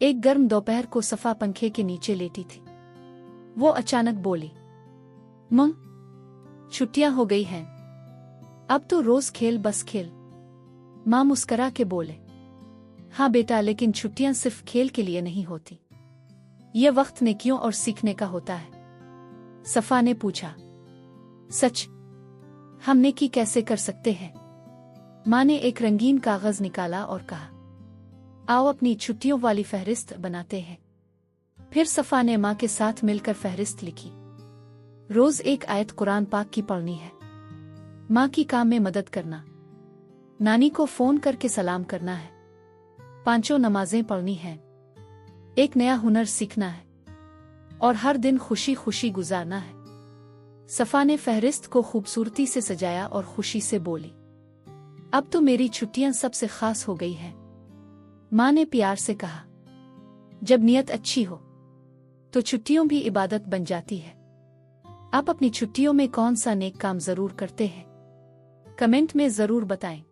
एक गर्म दोपहर को सफ़ा पंखे के नीचे लेटी थी। वो अचानक बोली, मां, छुट्टियां हो गई हैं, अब तो रोज खेल, बस खेल। मां मुस्करा के बोले, हाँ बेटा, लेकिन छुट्टियां सिर्फ खेल के लिए नहीं होती, ये वक्त नेकियों और सीखने का होता है। सफ़ा ने पूछा, सच? हम नेकी कैसे कर सकते हैं? मां ने एक रंगीन कागज निकाला और कहा, आओ अपनी छुट्टियों वाली फहरिस्त बनाते हैं। फिर सफ़ा ने मां के साथ मिलकर फहरिस्त लिखी। रोज एक आयत कुरान पाक की पढ़नी है, मां की काम में मदद करना, नानी को फोन करके सलाम करना है, 5 नमाजें पढ़नी हैं, एक नया हुनर सीखना है और हर दिन खुशी खुशी गुजारना है। सफ़ा ने फहरिस्त को खूबसूरती से सजाया और खुशी से बोली, अब तो मेरी छुट्टियां सबसे खास हो गई हैं। मां ने प्यार से कहा, जब नियत अच्छी हो तो छुट्टियों भी इबादत बन जाती है। आप अपनी छुट्टियों में कौन सा नेक काम जरूर करते हैं? कमेंट में जरूर बताएं।